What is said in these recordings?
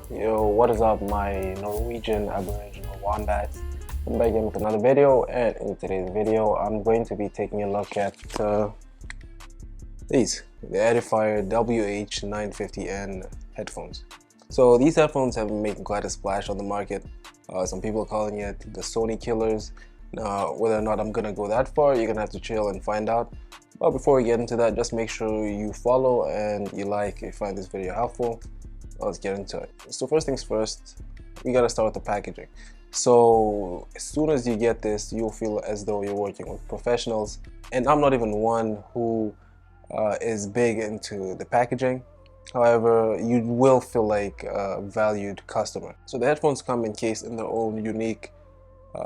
Yo, what is up, my Norwegian Aboriginal wombats? I'm back again with another video, and in today's video, I'm going to be taking a look at the Edifier WH950N headphones. So these headphones have been making quite a splash on the market. Some people are calling it the Sony killers. Now, whether or not I'm gonna go that far, you're gonna have to chill and find out. But before we get into that, just make sure you follow and you like if you find this video helpful. Let's get into it. So first things first, we gotta start with the packaging. So as soon as you get this, you'll feel as though you're working with professionals. And I'm not even one who is big into the packaging. However, you will feel like a valued customer. So the headphones come encased in their own unique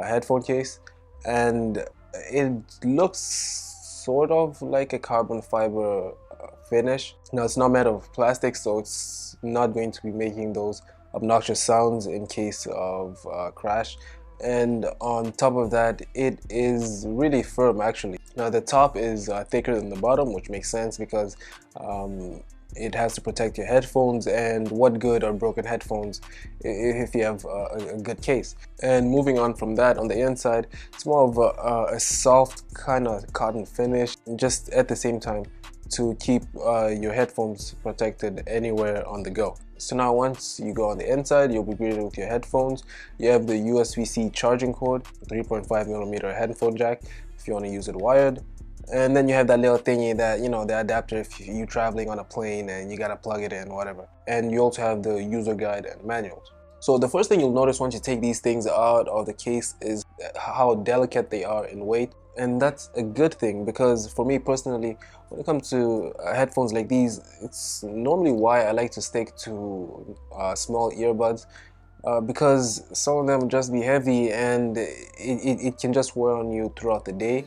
headphone case, and it looks sort of like a carbon fiber finish. Now it's not made of plastic, so it's not going to be making those obnoxious sounds in case of crash. And on top of that, it is really firm actually. Now the top is thicker than the bottom, which makes sense because it has to protect your headphones, and what good are broken headphones if you have a good case. And moving on from that, on the inside, it's more of a soft kind of cotton finish, just at the same time to keep your headphones protected anywhere on the go. So now once you go on the inside, you'll be greeted with your headphones. You have the USB-C charging cord, 3.5mm headphone jack if you want to use it wired. And then you have that little thingy that, you know, the adapter if you're traveling on a plane and you gotta plug it in, whatever. And you also have the user guide and manuals. So the first thing you'll notice once you take these things out of the case is how delicate they are in weight. And that's a good thing, because for me personally, when it comes to headphones like these, it's normally why I like to stick to small earbuds. Because some of them just be heavy and it can just wear on you throughout the day.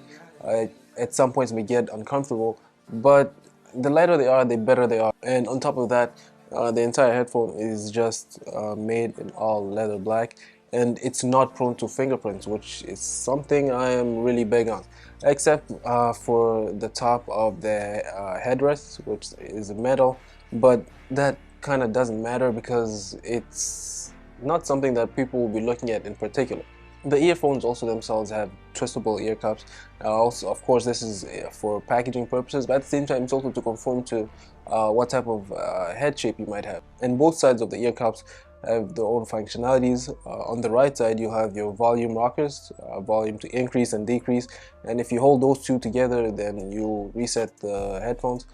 At some points may get uncomfortable, but the lighter they are, the better they are. And on top of that, the entire headphone is just made in all leather black, and it's not prone to fingerprints, which is something I am really big on, except for the top of the headrest, which is metal, but that kind of doesn't matter because it's not something that people will be looking at in particular. The earphones also themselves have twistable ear cups. Also, of course, this is for packaging purposes, but at the same time, it's also to conform to what type of head shape you might have. And both sides of the ear cups have their own functionalities. On the right side, you have your volume rockers, volume to increase and decrease. And if you hold those two together, then you reset the headphones.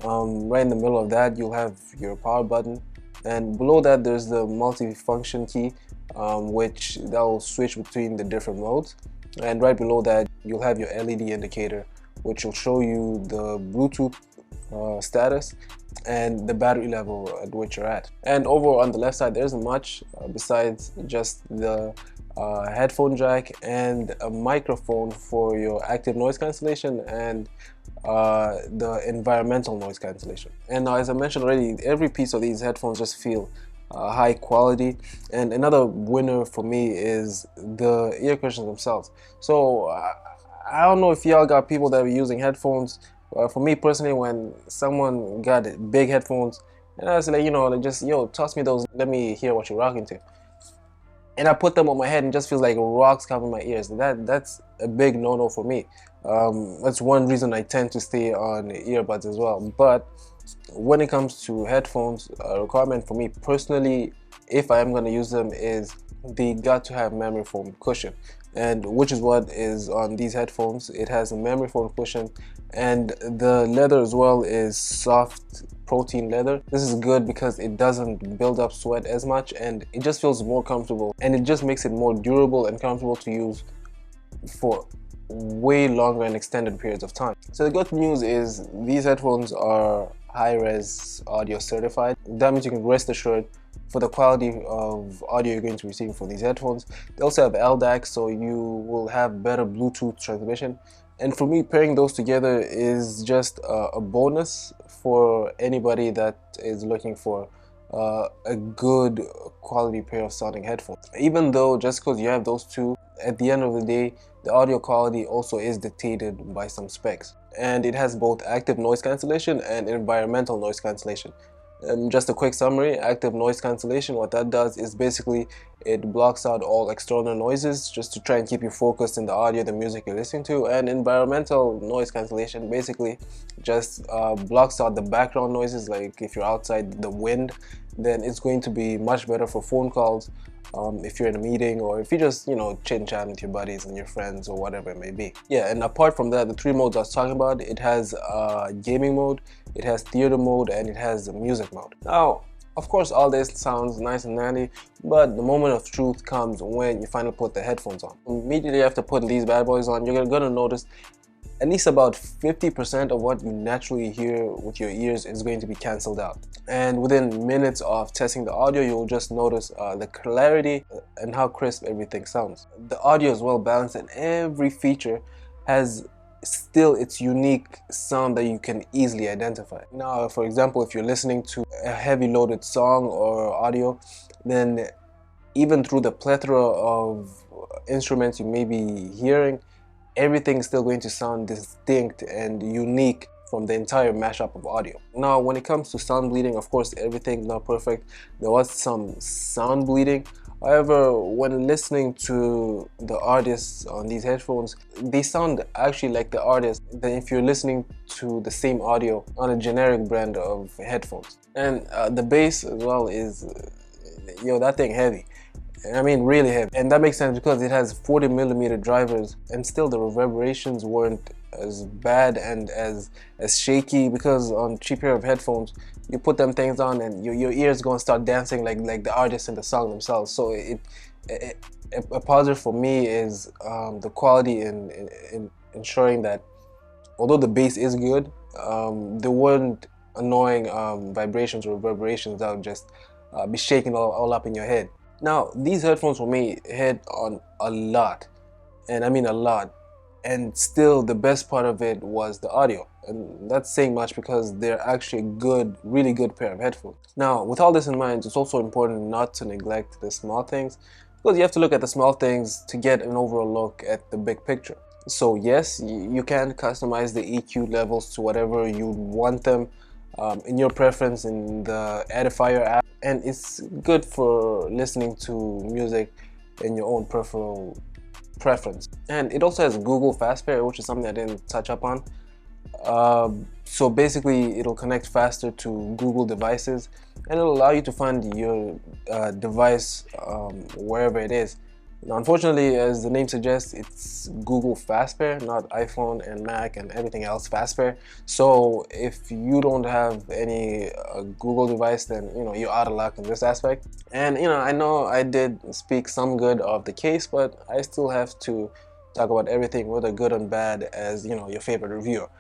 Right in the middle of that, you'll have your power button. And below that, there's the multi-function key, which that will switch between the different modes. And right below that, you'll have your LED indicator, which will show you the Bluetooth status and the battery level at which you're at. And over on the left side, there isn't much besides just the headphone jack and a microphone for your active noise cancellation and the environmental noise cancellation. And now, as I mentioned already, every piece of these headphones just feel high quality. And another winner for me is the ear cushions themselves. So I don't know if y'all got people that are using headphones. For me personally, when someone got big headphones, and I was like, you know, like just, yo, toss me those, let me hear what you're rocking to. And I put them on my head and just feels like rocks covering my ears. That's a big no-no for me. That's one reason I tend to stay on earbuds as well. But when it comes to headphones, a requirement for me personally, if I am going to use them, is they got to have memory foam cushion, and which is what is on these headphones. It has a memory foam cushion, and the leather as well is soft protein leather. This is good because it doesn't build up sweat as much, and it just feels more comfortable, and it just makes it more durable and comfortable to use for way longer and extended periods of time. So the good news is these headphones are high-res audio certified. That means you can rest assured for the quality of audio you're going to receive from these headphones. They also have LDAC, so you will have better Bluetooth transmission. And for me, pairing those together is just a bonus for anybody that is looking for a good quality pair of sounding headphones. Even though just because you have those two, at the end of the day, the audio quality also is dictated by some specs. And it has both active noise cancellation and environmental noise cancellation. Just a quick summary: active noise cancellation, what that does is basically it blocks out all external noises just to try and keep you focused in the audio, the music you're listening to. And environmental noise cancellation basically just blocks out the background noises, like if you're outside, the wind. Then it's going to be much better for phone calls, if you're in a meeting, or if you just, you know, chit-chat with your buddies and your friends or whatever it may be. Yeah, and apart from that, the three modes I was talking about, it has gaming mode, it has theater mode, and it has music mode. Now, of course, all this sounds nice and dandy, but the moment of truth comes when you finally put the headphones on. Immediately after putting these bad boys on, you're gonna notice at least about 50% of what you naturally hear with your ears is going to be cancelled out. And within minutes of testing the audio, you'll just notice the clarity and how crisp everything sounds. The audio is well balanced, and every feature has still its unique sound that you can easily identify. Now, for example, if you're listening to a heavy loaded song or audio, then even through the plethora of instruments you may be hearing, everything is still going to sound distinct and unique from the entire mashup of audio. Now, when it comes to sound bleeding, of course, everything's not perfect. There was some sound bleeding. However, when listening to the artists on these headphones, they sound actually like the artist than if you're listening to the same audio on a generic brand of headphones. And the bass as well is, that thing heavy. I mean, really heavy. And that makes sense because it has 40mm drivers, and still the reverberations weren't as bad and as shaky, because on cheap pair of headphones, you put them things on and your ears gonna start dancing like the artists in the song themselves. So a positive for me is the quality in ensuring that although the bass is good, there weren't annoying vibrations or reverberations that would just be shaking all up in your head. Now, these headphones for me hit on a lot, and I mean a lot, and still the best part of it was the audio, and that's saying much because they're actually a good, really good pair of headphones. Now, with all this in mind, it's also important not to neglect the small things, because you have to look at the small things to get an overall look at the big picture. So yes, you can customize the EQ levels to whatever you want them, in your preference in the Edifier app, and it's good for listening to music in your own preference. And it also has Google Fast Pair, which is something I didn't touch up on. So basically, it'll connect faster to Google devices, and it'll allow you to find your device wherever it is. Now, unfortunately, as the name suggests, it's Google Fast Pair, not iPhone and Mac and everything else Fast Pair. So if you don't have any Google device, then you're out of luck in this aspect. And I know I did speak some good of the case, but I still have to talk about everything, whether good and bad, as your favorite reviewer.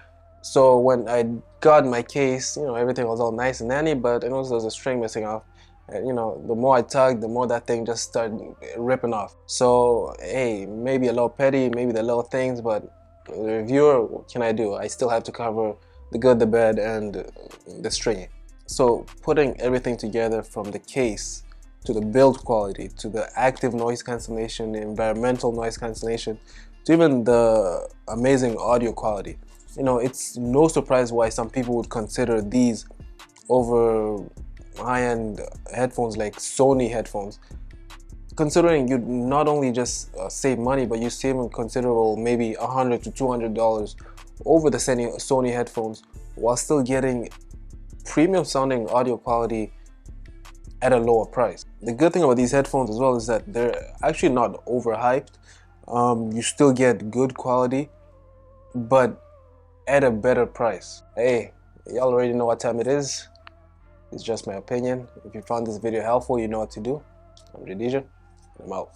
So when I got my case, everything was all nice and dandy, but I noticed there was a string missing off. And the more I tugged, the more that thing just started ripping off. So hey, maybe a little petty, maybe the little things, but the reviewer, what can I do? I still have to cover the good, the bad, and the stringy. So putting everything together, from the case to the build quality to the active noise cancellation, the environmental noise cancellation, to even the amazing audio quality, it's no surprise why some people would consider these over high-end headphones like Sony headphones, considering you not only just save money, but you save a considerable, maybe $100 to $200 over the Sony headphones, while still getting premium sounding audio quality at a lower price. The good thing about these headphones as well is that they're actually not overhyped. You still get good quality, but at a better price. Hey, y'all already know what time it is. It's just my opinion. If you found this video helpful, you know what to do. I'm Jadija, and I'm out.